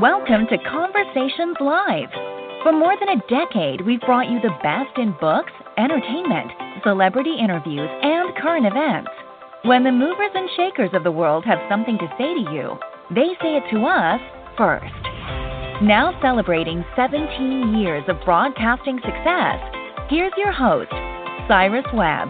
Welcome to Conversations Live. For more than a decade, we've brought you the best in books, entertainment, celebrity interviews, and current events. When the movers and shakers of the world have something to say to you, they say it to us first. Now celebrating 17 years of broadcasting success, here's your host, Cyrus Webb.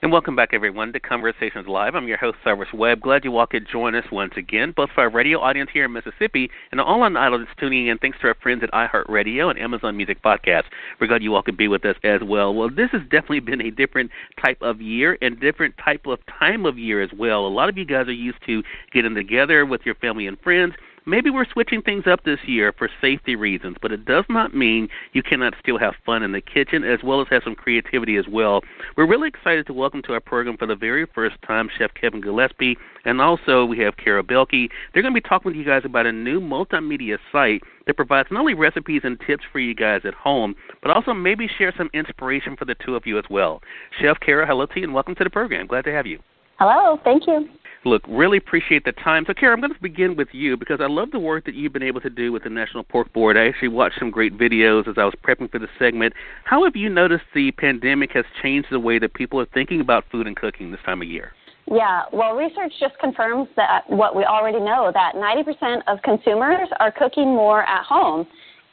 And welcome back, everyone, to Conversations Live. I'm your host, Cyrus Webb. Glad you all could join us once again, both for our radio audience here in Mississippi and all on islands tuning in thanks to our friends at iHeartRadio and Amazon Music Podcasts. We're glad you all could be with us as well. Well, this has definitely been a different type of year and different type of time of year as well. A lot of you guys are used to getting together with your family and friends. Maybe we're switching things up this year for safety reasons, but it does not mean you cannot still have fun in the kitchen as well as have some creativity as well. We're really excited to welcome to our program for the very first time Chef Kevin-Gillespie, and also we have Behlke. They're going to be talking with you guys about a new multimedia site that provides not only recipes and tips for you guys at home, but also maybe share some inspiration for the two of you as well. Chef Kara, hello to you, and welcome to the program. Glad to have you. Hello, thank you. Look, really appreciate the time. So, Kara, I'm going to begin with you because I love the work that you've been able to do with the National Pork Board. I actually watched some great videos as I was prepping for the segment. How have you noticed the pandemic has changed the way that people are thinking about food and cooking this time of year? Yeah, well, research just confirms that what we already know, that 90% of consumers are cooking more at home,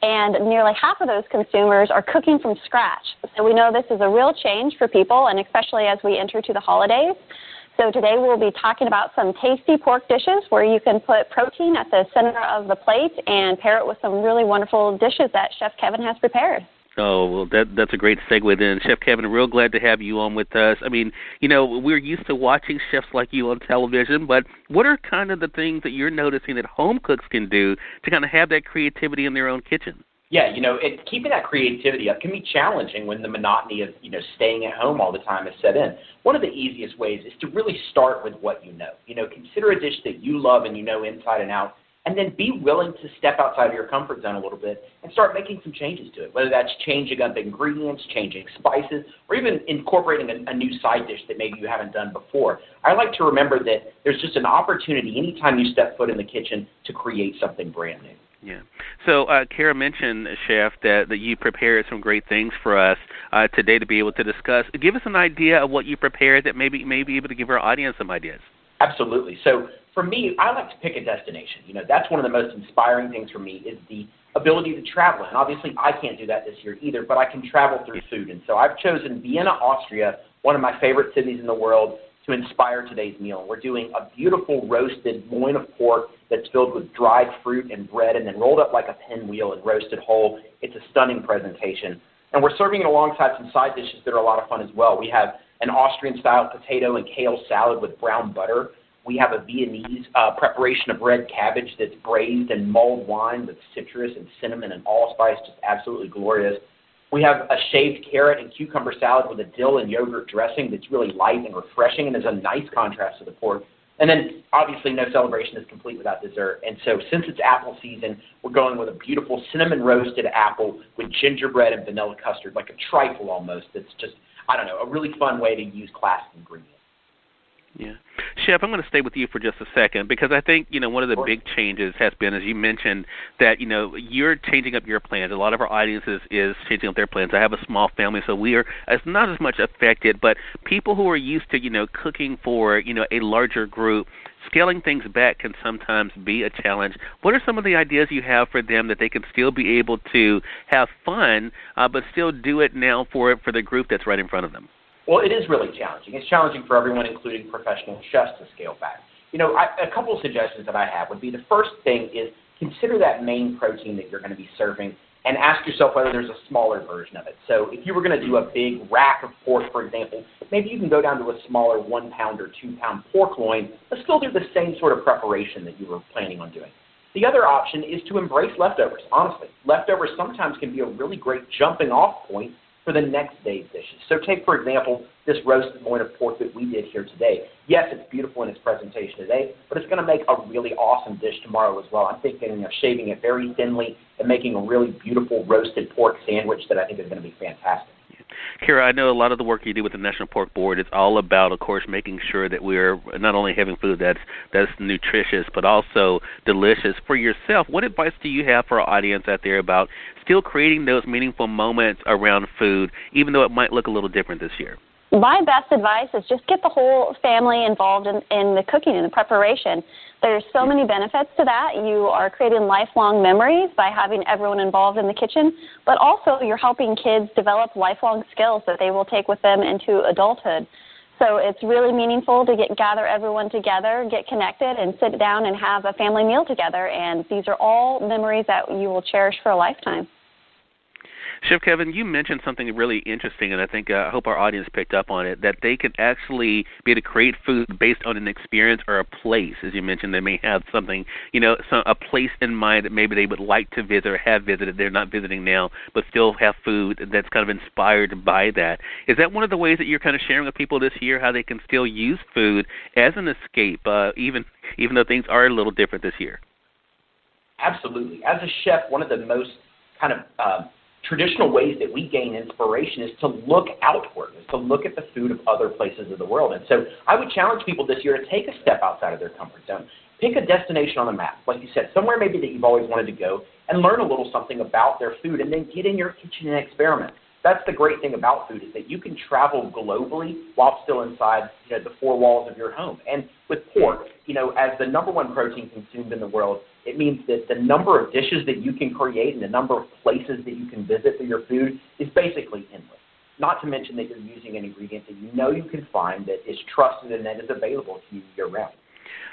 and nearly half of those consumers are cooking from scratch. So we know this is a real change for people, and especially as we enter to the holidays. So today we'll be talking about some tasty pork dishes where you can put protein at the center of the plate and pair it with some really wonderful dishes that Chef Kevin has prepared. Oh, well, that's a great segue then. Chef Kevin, real glad to have you on with us. I mean, you know, we're used to watching chefs like you on television, but what are kind of the things that you're noticing that home cooks can do to kind of have that creativity in their own kitchen? Yeah, keeping that creativity up can be challenging when the monotony of, staying at home all the time is set in. One of the easiest ways is to really start with what you know. Consider a dish that you love and you know inside and out, and then be willing to step outside of your comfort zone a little bit and start making some changes to it, whether that's changing up ingredients, changing spices, or even incorporating a new side dish that maybe you haven't done before. I like to remember that there's just an opportunity anytime you step foot in the kitchen to create something brand new. Yeah. So, Kara mentioned, Chef, that you prepared some great things for us today to be able to discuss. Give us an idea of what you prepared that maybe be able to give our audience some ideas. Absolutely. So, for me, I like to pick a destination. That's one of the most inspiring things for me is the ability to travel. And obviously, I can't do that this year either, but I can travel through food. And so I've chosen Vienna, Austria, one of my favorite cities in the world, to inspire today's meal. We're doing a beautiful roasted loin of pork that's filled with dried fruit and bread and then rolled up like a pinwheel and roasted whole. It's a stunning presentation. And we're serving it alongside some side dishes that are a lot of fun as well. We have an Austrian-style potato and kale salad with brown butter. We have a Viennese preparation of red cabbage that's braised in mulled wine with citrus and cinnamon and allspice, just absolutely glorious. We have a shaved carrot and cucumber salad with a dill and yogurt dressing that's really light and refreshing and is a nice contrast to the pork. And then, obviously, no celebration is complete without dessert. And so since it's apple season, we're going with a beautiful cinnamon roasted apple with gingerbread and vanilla custard, like a trifle almost. It's just, a really fun way to use classic ingredients. Yeah. Chef, I'm going to stay with you for just a second because I think, one of the big changes has been, as you mentioned, that, you're changing up your plans. A lot of our audience is changing up their plans. I have a small family, so we are not as much affected, but people who are used to, cooking for, a larger group, scaling things back can sometimes be a challenge. What are some of the ideas you have for them that they can still be able to have fun, but still do it now for the group that's right in front of them? Well, it is really challenging. It's challenging for everyone, including professional chefs, to scale back. A couple of suggestions that I have would be the first thing is consider that main protein that you're going to be serving and ask yourself whether there's a smaller version of it. So if you were going to do a big rack of pork, for example, maybe you can go down to a smaller 1-pound or 2-pound pork loin, but still do the same sort of preparation that you were planning on doing. The other option is to embrace leftovers, honestly. Leftovers sometimes can be a really great jumping-off point for the next day's dishes. So take, for example, this roasted loin of pork that we did here today. Yes, it's beautiful in its presentation today, but it's going to make a really awesome dish tomorrow as well. I'm thinking of shaving it very thinly and making a really beautiful roasted pork sandwich that I think is going to be fantastic. Kara, I know a lot of the work you do with the National Pork Board is all about, of course, making sure that we're not only having food that's nutritious, but also delicious. For yourself, what advice do you have for our audience out there about still creating those meaningful moments around food, even though it might look a little different this year? My best advice is just get the whole family involved in the cooking and the preparation. There's so many benefits to that. You are creating lifelong memories by having everyone involved in the kitchen, but also you're helping kids develop lifelong skills that they will take with them into adulthood. So it's really meaningful to gather everyone together, get connected, and sit down and have a family meal together. And these are all memories that you will cherish for a lifetime. Chef Kevin, you mentioned something really interesting, and I hope our audience picked up on it, that they could actually be able to create food based on an experience or a place. As you mentioned, they may have something, a place in mind that maybe they would like to visit or have visited. They're not visiting now, but still have food that's kind of inspired by that. Is that one of the ways that you're kind of sharing with people this year, how they can still use food as an escape, even though things are a little different this year? Absolutely. As a chef, one of the most kind of traditional ways that we gain inspiration is to look outward, is to look at the food of other places of the world. And so I would challenge people this year to take a step outside of their comfort zone. Pick a destination on the map, like you said, somewhere maybe that you've always wanted to go, and learn a little something about their food, and then get in your kitchen and experiment. That's the great thing about food, is that you can travel globally while still inside the four walls of your home. And with pork, as the number one protein consumed in the world, it means that the number of dishes that you can create and the number of places that you can visit for your food is basically endless. Not to mention that you're using an ingredient that you can find that is trusted and that is available to you year-round.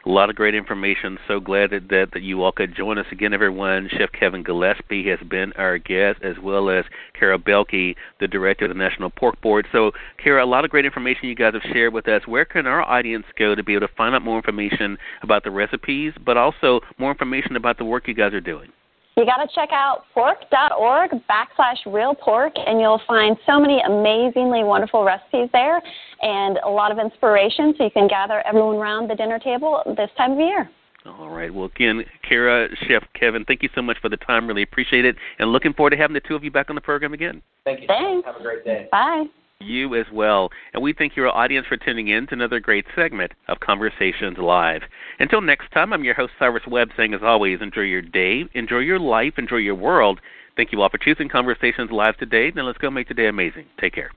A lot of great information. So glad that you all could join us again, everyone. Chef Kevin-Gillespie has been our guest, as well as Kara Behlke, the director of the National Pork Board. So, Kara, a lot of great information you guys have shared with us. Where can our audience go to be able to find out more information about the recipes, but also more information about the work you guys are doing? You got to check out pork.org/realpork, and you'll find so many amazingly wonderful recipes there and a lot of inspiration, so you can gather everyone around the dinner table this time of year. All right. Well, again, Kara, Chef Kevin, thank you so much for the time. Really appreciate it. And looking forward to having the two of you back on the program again. Thank you. Thanks. Have a great day. Bye. You as well. And we thank your audience for tuning in to another great segment of Conversations Live. Until next time, I'm your host, Cyrus Webb, saying as always, enjoy your day, enjoy your life, enjoy your world. Thank you all for choosing Conversations Live today. Now let's go make today amazing. Take care.